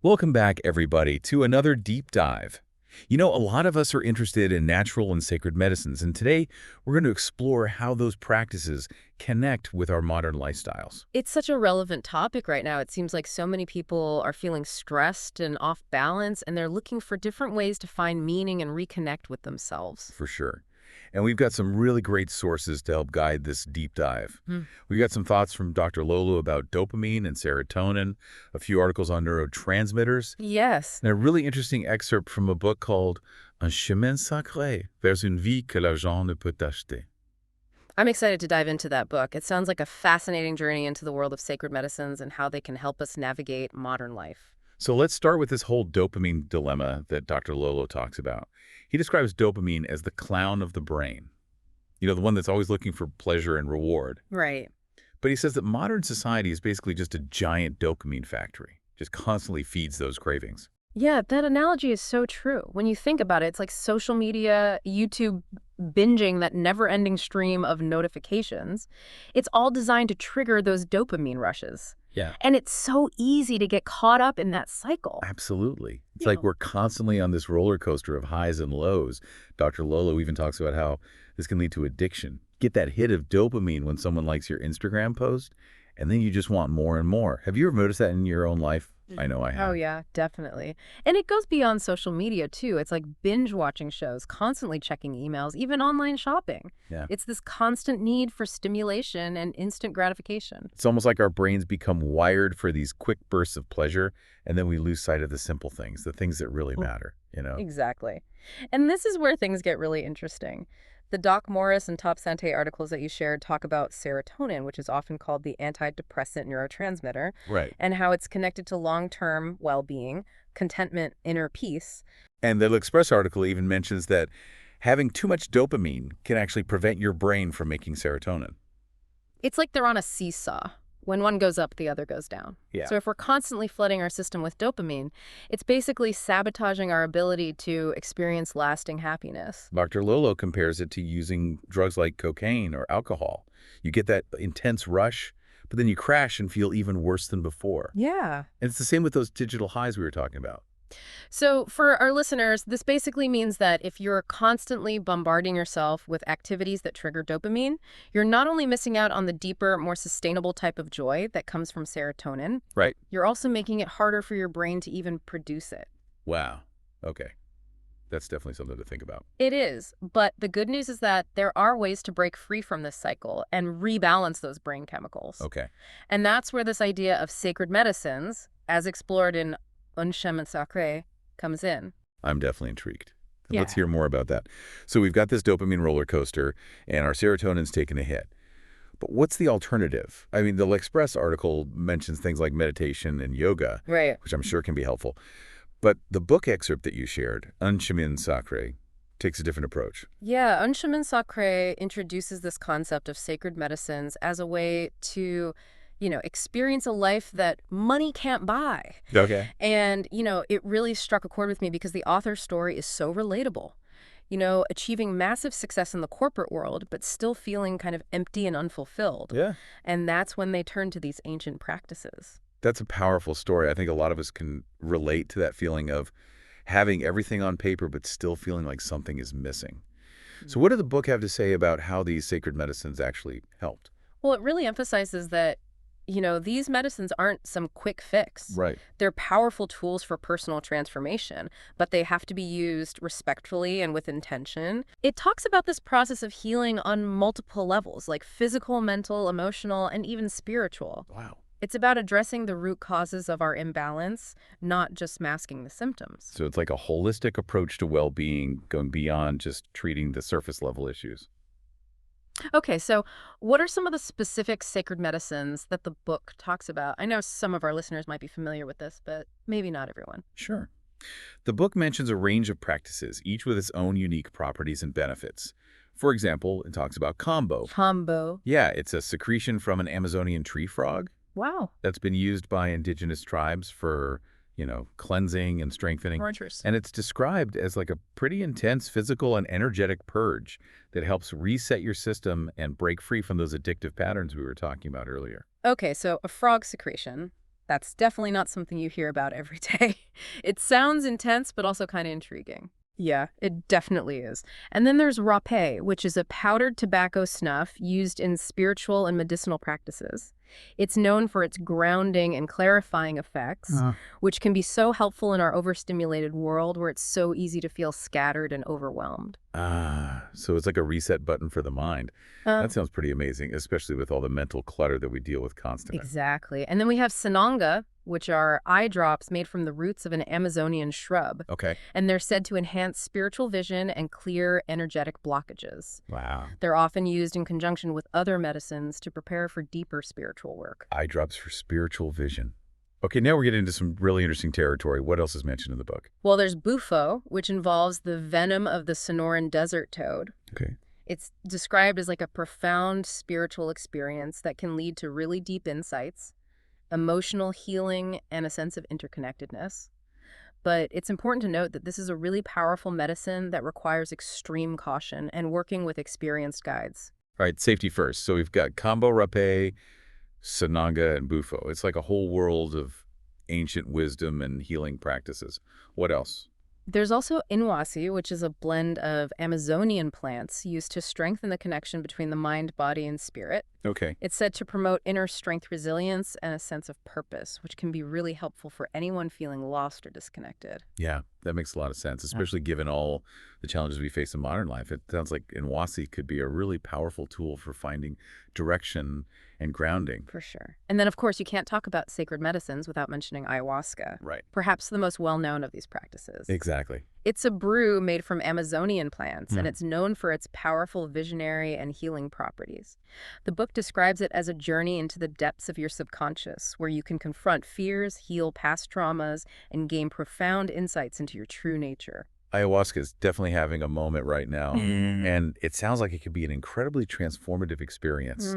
Welcome back, everybody, to another deep dive. You know, a lot of us are interested in natural and sacred medicines, and today we're going to explore how those practices connect with our modern lifestyles. It's such a relevant topic right now. It seems like so many people are feeling stressed and off balance, and they're looking for different ways to find meaning and reconnect with themselves. For sure. And we've got some really great sources to help guide this deep dive. Hmm. We've got some thoughts from Dr. Lolo about dopamine and serotonin, a few articles on neurotransmitters, Yes. and a really interesting excerpt from a book called Un chemin sacré vers une vie que l'argent ne peut acheter. I'm excited to dive into that book. It sounds like a fascinating journey into the world of sacred medicines and how they can help us navigate modern life. So let's start with this whole dopamine dilemma that Dr. Lolo talks about. He describes dopamine as the clown of the brain, the one that's always looking for pleasure and reward. Right. But he says that modern society is basically just a giant dopamine factory, just constantly feeds those cravings. Yeah, that analogy is so true. When you think about it, it's like social media, YouTube binging that never-ending stream of notifications. It's all designed to trigger those dopamine rushes. Yeah. And it's so easy to get caught up in that cycle. Absolutely. It's Yeah. like we're constantly on this roller coaster of highs and lows. Dr. Lolo even talks about how this can lead to addiction. Get that hit of dopamine when someone likes your Instagram post, and then you just want more and more. Have you ever noticed that in your own life? I know I have. Oh, yeah, definitely. And it goes beyond social media, too. It's like binge watching shows, constantly checking emails, even online shopping. Yeah. It's this constant need for stimulation and instant gratification. It's almost like our brains become wired for these quick bursts of pleasure, and then we lose sight of the simple things, the things that really matter. Exactly. And this is where things get really interesting. The Doc Morris and Top Sante articles that you shared talk about serotonin, which is often called the antidepressant neurotransmitter, Right. and how it's connected to long-term well-being, contentment, inner peace. And the Express article even mentions that having too much dopamine can actually prevent your brain from making serotonin. It's like they're on a seesaw. When one goes up, the other goes down. Yeah. So if we're constantly flooding our system with dopamine, it's basically sabotaging our ability to experience lasting happiness. Dr. Lolo compares it to using drugs like cocaine or alcohol. You get that intense rush, but then you crash and feel even worse than before. Yeah. And it's the same with those digital highs we were talking about. So for our listeners, this basically means that if you're constantly bombarding yourself with activities that trigger dopamine, you're not only missing out on the deeper, more sustainable type of joy that comes from serotonin, Right. you're also making it harder for your brain to even produce it. Wow. Okay. That's definitely something to think about. It is, but the good news is that there are ways to break free from this cycle and rebalance those brain chemicals. Okay. And that's where this idea of sacred medicines, as explored in Un chemin sacré, comes in. I'm definitely intrigued. Yeah. Let's hear more about that. So we've got this dopamine roller coaster, and our serotonin's taken a hit. But what's the alternative? I mean, the L'Express article mentions things like meditation and yoga, Right. which I'm sure can be helpful. But the book excerpt that you shared, Un chemin sacré, takes a different approach. Yeah, Un chemin sacré introduces this concept of sacred medicines as a way to, experience a life that money can't buy. Okay. And, it really struck a chord with me because the author's story is so relatable. Achieving massive success in the corporate world, but still feeling kind of empty and unfulfilled. Yeah. And that's when they turn to these ancient practices. That's a powerful story. I think a lot of us can relate to that feeling of having everything on paper but still feeling like something is missing. So what did the book have to say about how these sacred medicines actually helped? Well, it really emphasizes that, these medicines aren't some quick fix. Right. They're powerful tools for personal transformation, but they have to be used respectfully and with intention. It talks about this process of healing on multiple levels, like physical, mental, emotional, and even spiritual. Wow. It's about addressing the root causes of our imbalance, not just masking the symptoms. So it's like a holistic approach to well-being, going beyond just treating the surface level issues. Okay, so what are some of the specific sacred medicines that the book talks about? I know some of our listeners might be familiar with this, but maybe not everyone. Sure. The book mentions a range of practices, each with its own unique properties and benefits. For example, it talks about kambo. Kambo. Yeah, it's a secretion from an Amazonian tree frog Wow. that's been used by indigenous tribes for, cleansing and strengthening. Interesting. And it's described as like a pretty intense physical and energetic purge that helps reset your system and break free from those addictive patterns we were talking about earlier. Okay, so a frog secretion. That's definitely not something you hear about every day. It sounds intense, but also kind of intriguing. Yeah, it definitely is. And then there's rapé, which is a powdered tobacco snuff used in spiritual and medicinal practices. It's known for its grounding and clarifying effects, which can be so helpful in our overstimulated world where it's so easy to feel scattered and overwhelmed. So it's like a reset button for the mind. Uh, That sounds pretty amazing, especially with all the mental clutter that we deal with constantly. exactly. And then we have sananga, which are eye drops made from the roots of an Amazonian shrub. Okay. And they're said to enhance spiritual vision and clear energetic blockages. Wow. They're often used in conjunction with other medicines to prepare for deeper spiritual work. Eye drops for spiritual vision. Okay, now we're getting into some really interesting territory. What else is mentioned in the book? Well, there's bufo, which involves the venom of the Sonoran desert toad. Okay. It's described as like a profound spiritual experience that can lead to really deep insights, emotional healing, and a sense of interconnectedness. But it's important to note that this is a really powerful medicine that requires extreme caution and working with experienced guides. All right, safety first. So we've got combo rapé, sananga, and bufo. It's like a whole world of ancient wisdom and healing practices. What else? There's also inuasi, which is a blend of Amazonian plants used to strengthen the connection between the mind, body, and spirit. Okay. It's said to promote inner strength, resilience, and a sense of purpose, which can be really helpful for anyone feeling lost or disconnected. Yeah, that makes a lot of sense, especially given all the challenges we face in modern life. It sounds like Inwasi could be a really powerful tool for finding direction and grounding. For sure. And then, of course, you can't talk about sacred medicines without mentioning ayahuasca, Right. perhaps the most well-known of these practices. Exactly. It's a brew made from Amazonian plants, and it's known for its powerful visionary and healing properties. The book describes it as a journey into the depths of your subconscious, where you can confront fears, heal past traumas, and gain profound insights into your true nature. Ayahuasca is definitely having a moment right now, and it sounds like it could be an incredibly transformative experience,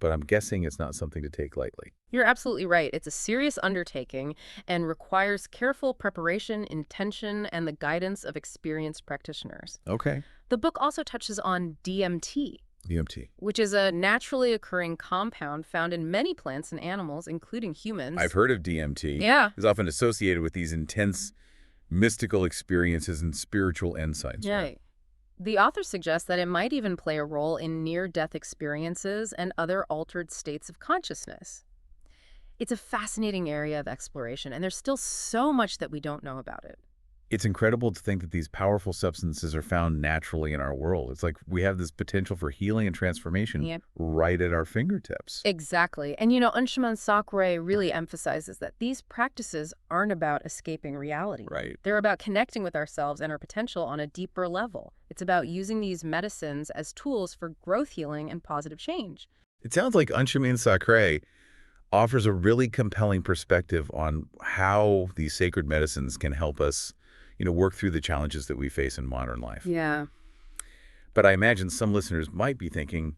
but I'm guessing it's not something to take lightly. You're absolutely right. It's a serious undertaking and requires careful preparation, intention, and the guidance of experienced practitioners. Okay. The book also touches on DMT, DMT. which is a naturally occurring compound found in many plants and animals, including humans. I've heard of DMT. Yeah. It's often associated with these intense mystical experiences and spiritual insights. Yeah. Right? The author suggests that it might even play a role in near-death experiences and other altered states of consciousness. It's a fascinating area of exploration, and there's still so much that we don't know about it. It's incredible to think that these powerful substances are found naturally in our world. It's like we have this potential for healing and transformation Yep. right at our fingertips. Exactly. And Anshuman Sakurai really emphasizes that these practices aren't about escaping reality. Right. They're about connecting with ourselves and our potential on a deeper level. It's about using these medicines as tools for growth healing and positive change. It sounds like Anshuman Sakurai offers a really compelling perspective on how these sacred medicines can help us work through the challenges that we face in modern life. Yeah. But I imagine some listeners might be thinking,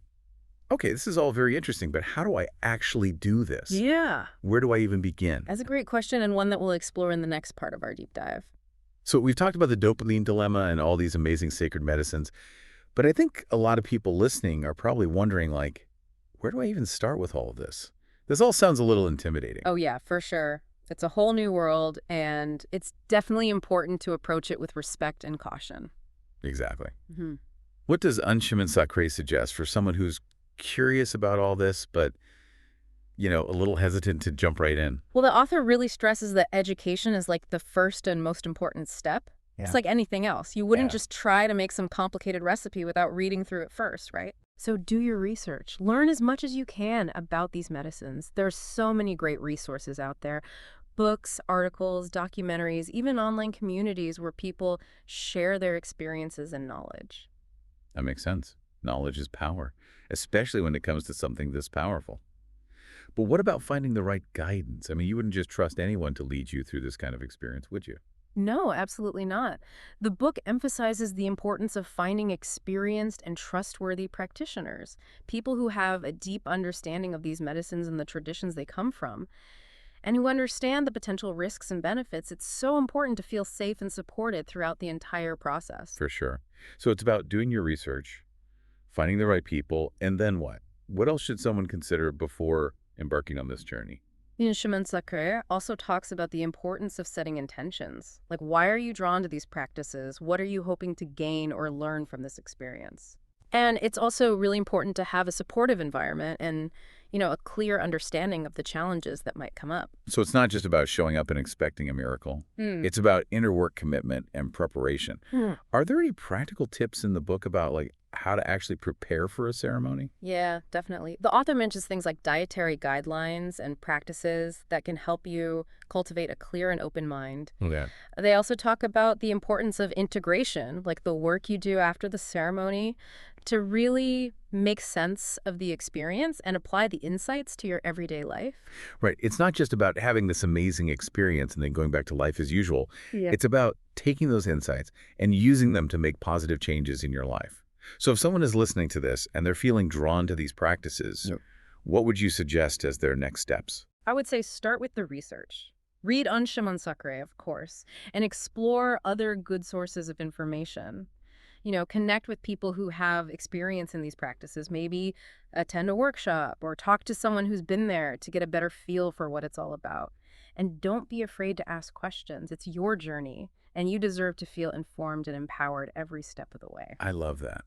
okay, this is all very interesting, but how do I actually do this? Yeah. Where do I even begin? That's a great question, and one that we'll explore in the next part of our deep dive. So we've talked about the dopamine dilemma and all these amazing sacred medicines, but I think a lot of people listening are probably wondering, like, where do I even start with all of this? This all sounds a little intimidating. Oh, yeah, for sure. It's a whole new world, and it's definitely important to approach it with respect and caution. Exactly. Mm-hmm. What does Anshuman Sakurai suggest for someone who's curious about all this, but, a little hesitant to jump right in? Well, the author really stresses that education is like the first and most important step. Yeah. It's like anything else. You wouldn't Yeah. just try to make some complicated recipe without reading through it first, right? So do your research. Learn as much as you can about these medicines. There's so many great resources out there. Books, articles, documentaries, even online communities where people share their experiences and knowledge. That makes sense. Knowledge is power, especially when it comes to something this powerful. But what about finding the right guidance? I mean, you wouldn't just trust anyone to lead you through this kind of experience, would you? No, absolutely not. The book emphasizes the importance of finding experienced and trustworthy practitioners, people who have a deep understanding of these medicines and the traditions they come from, and who understand the potential risks and benefits. It's so important to feel safe and supported throughout the entire process. For sure. So it's about doing your research, finding the right people, and then what? What else should someone consider before embarking on this journey? Chemin Sacré also talks about the importance of setting intentions. Like, why are you drawn to these practices? What are you hoping to gain or learn from this experience? And it's also really important to have a supportive environment and, a clear understanding of the challenges that might come up. So it's not just about showing up and expecting a miracle. Hmm. It's about inner work commitment and preparation. Hmm. Are there any practical tips in the book about like how to actually prepare for a ceremony? Yeah, definitely. The author mentions things like dietary guidelines and practices that can help you cultivate a clear and open mind. Yeah. They also talk about the importance of integration, like the work you do after the ceremony, to really make sense of the experience and apply the insights to your everyday life. Right. It's not just about having this amazing experience and then going back to life as usual. Yeah. It's about taking those insights and using them to make positive changes in your life. So if someone is listening to this and they're feeling drawn to these practices, Yep. what would you suggest as their next steps? I would say start with the research. Read Un Chemin Sacré, of course, and explore other good sources of information. Connect with people who have experience in these practices. Maybe attend a workshop or talk to someone who's been there to get a better feel for what it's all about. And don't be afraid to ask questions. It's your journey, and you deserve to feel informed and empowered every step of the way. I love that.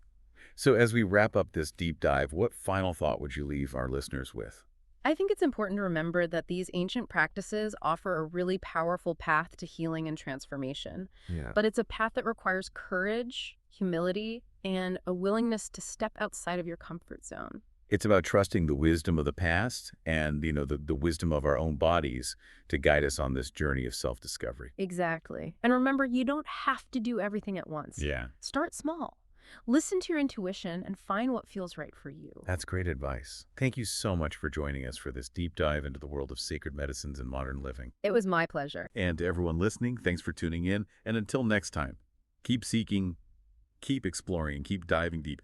So as we wrap up this deep dive, what final thought would you leave our listeners with? I think it's important to remember that these ancient practices offer a really powerful path to healing and transformation. Yeah. But it's a path that requires courage, humility, and a willingness to step outside of your comfort zone. It's about trusting the wisdom of the past and, the wisdom of our own bodies to guide us on this journey of self-discovery. Exactly. And remember, you don't have to do everything at once. Yeah, Start small. Listen to your intuition and find what feels right for you. that's great advice. Thank you so much for joining us for this deep dive into the world of sacred medicines and modern living. It was my pleasure. And to everyone listening, thanks for tuning in. And until next time, keep seeking, keep exploring, and keep diving deep.